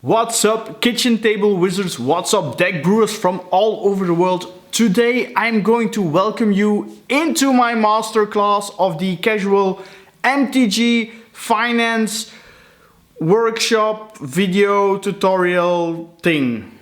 What's up, kitchen table wizards? What's up, deck brewers from all over the world? Today I'm going to welcome you into my masterclass of the casual MTG finance workshop video tutorial thing.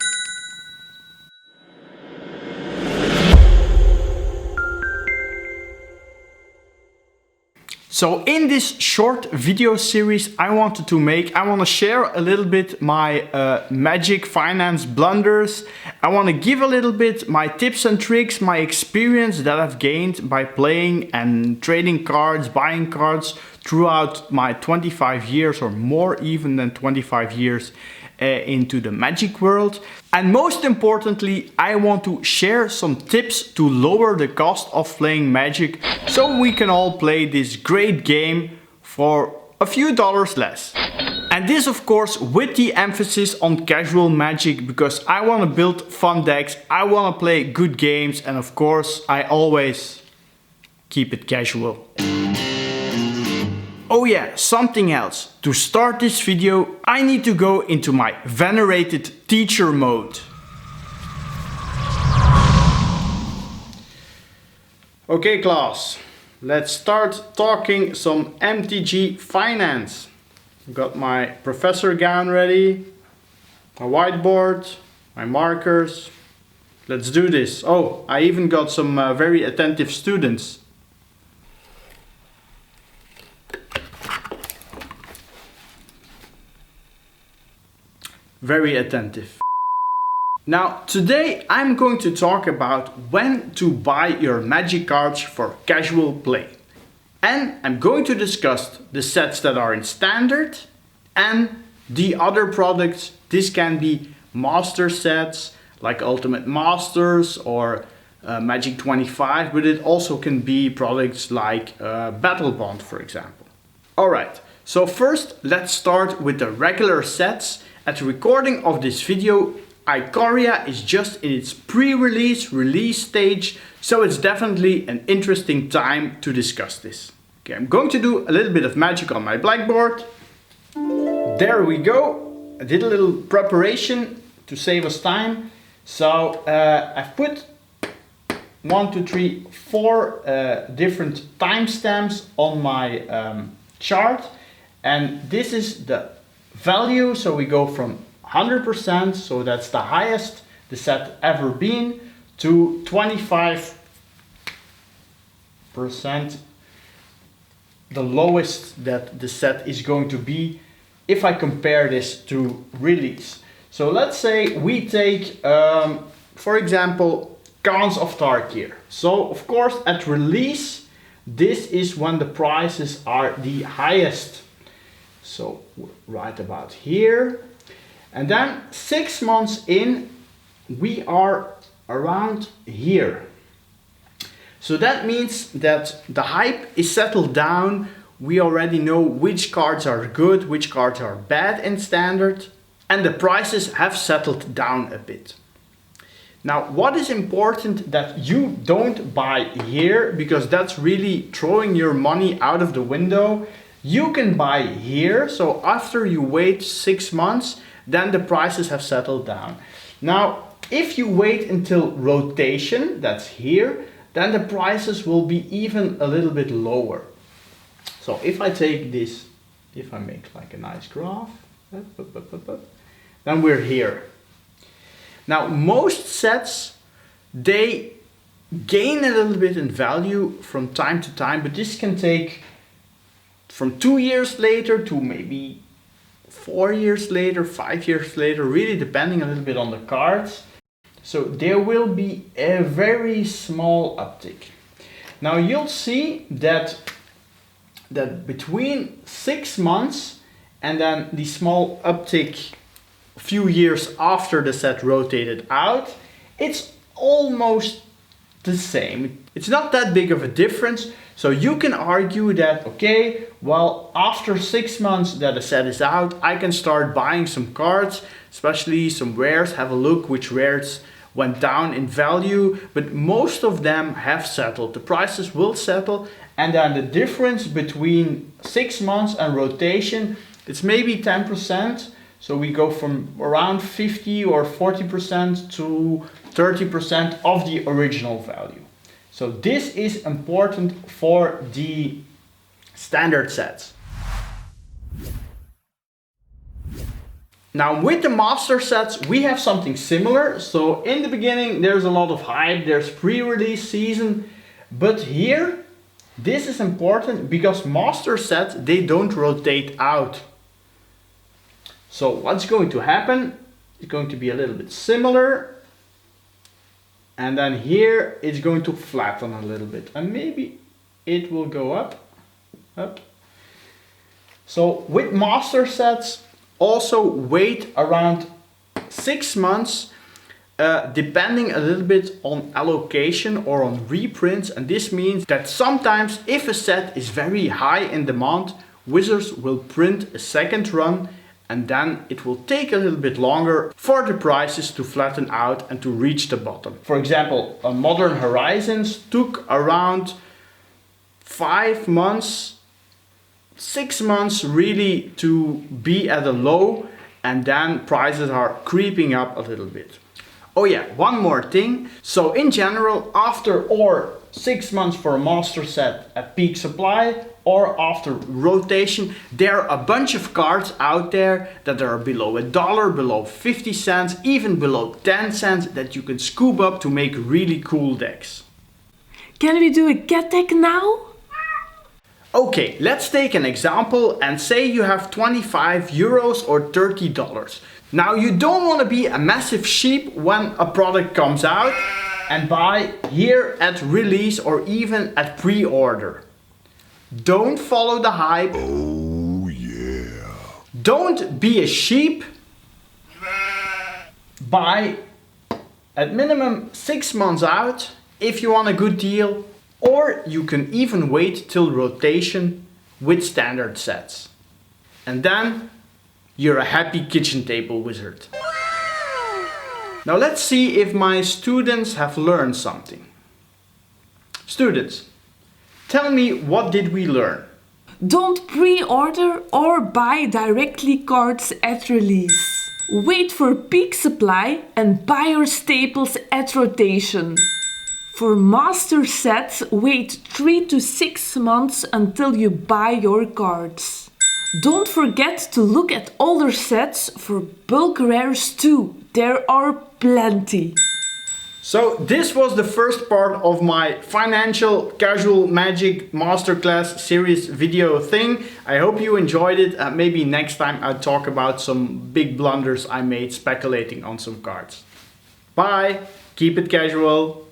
So in this short video series I want to share a little bit my magic finance blunders. I want to give a little bit my tips and tricks, my experience that I've gained by playing and trading cards, buying cards throughout my 25 years or more even than 25 years into the magic world. And most importantly, I want to share some tips to lower the cost of playing magic so we can all play this great game for a few dollars less. And this of course with the emphasis on casual magic, because I want to build fun decks, I want to play good games, and of course I always keep it casual. Oh yeah, something else. To start this video, I need to go into my venerated teacher mode. Okay class, let's start talking some MTG finance. Got my professor gown ready, my whiteboard, my markers. Let's do this. Oh, I even got some very attentive students. Very attentive. Now today I'm going to talk about when to buy your magic cards for casual play. And I'm going to discuss the sets that are in standard and the other products. This can be master sets like Ultimate Masters or Magic 25, but it also can be products like Battle Bond, for example. Alright, so first let's start with the regular sets. At the recording of this video, Ikoria is just in its release stage, so it's definitely an interesting time to discuss this. Okay, I'm going to do a little bit of magic on my blackboard. There we go. I did a little preparation to save us time. So I've put 1, 2, 3, 4 different timestamps on my chart, and this is the value. So we go from 100%, so that's the highest the set ever been, to 25%, the lowest that the set is going to be if I compare this to release. So let's say we take for example Khans of Tarkir. So of course at release this is when the prices are the highest. So right about here, and then 6 months in we are around here. So that means that the hype is settled down. We already know which cards are good, which cards are bad in standard, and the prices have settled down a bit. Now what is important that you don't buy here, because that's really throwing your money out of the window. You can buy here, so after you wait 6 months, then the prices have settled down. Now, if you wait until rotation, that's here, then the prices will be even a little bit lower. So if I take this, if I make like a nice graph, then we're here. Now, most sets, they gain a little bit in value from time to time, but this can take from 2 years later to maybe 4 years later, 5 years later, really depending a little bit on the cards. So there will be a very small uptick. Now you'll see that between 6 months and then the small uptick a few years after the set rotated out, it's almost the same. It's not that big of a difference. So you can argue that, okay, well, after 6 months that a set is out, I can start buying some cards, especially some rares, have a look which rares went down in value, but most of them have settled. The prices will settle, and then the difference between 6 months and rotation, it's maybe 10%. So we go from around 50 or 40% to 30% of the original value. So this is important for the standard sets. Now with the master sets, we have something similar. So in the beginning, there's a lot of hype, there's pre-release season, but here, this is important because master sets, they don't rotate out. So what's going to happen? It's going to be a little bit similar. And then here, it's going to flatten a little bit. And maybe it will go up. So with master sets, also wait around 6 months, depending a little bit on allocation or on reprints. And this means that sometimes if a set is very high in demand, Wizards will print a second run, and then it will take a little bit longer for the prices to flatten out and to reach the bottom. For example, a Modern Horizons took around 5 months, 6 months really to be at a low, and then prices are creeping up a little bit. Oh yeah, one more thing. So in general, after or 6 months for a master set at peak supply, or after rotation, there are a bunch of cards out there that are below $1, below 50 cents, even below 10 cents that you can scoop up to make really cool decks. Can we do a cat deck now? Okay, let's take an example and say you have 25 euros or $30. Now you don't want to be a massive sheep when a product comes out and buy here at release or even at pre-order. Don't follow the hype. Oh yeah. Don't be a sheep. Buy at minimum 6 months out if you want a good deal, or you can even wait till rotation with standard sets. And then you're a happy kitchen table wizard. Now let's see if my students have learned something. Students, tell me, what did we learn? Don't pre-order or buy directly cards at release. Wait for peak supply and buy your staples at rotation. For master sets, wait 3 to 6 months until you buy your cards. Don't forget to look at older sets for bulk rares too. There are plenty. So this was the first part of my financial casual magic masterclass series video thing. I hope you enjoyed it. Maybe next time I'll talk about some big blunders I made speculating on some cards. Bye. Keep it casual.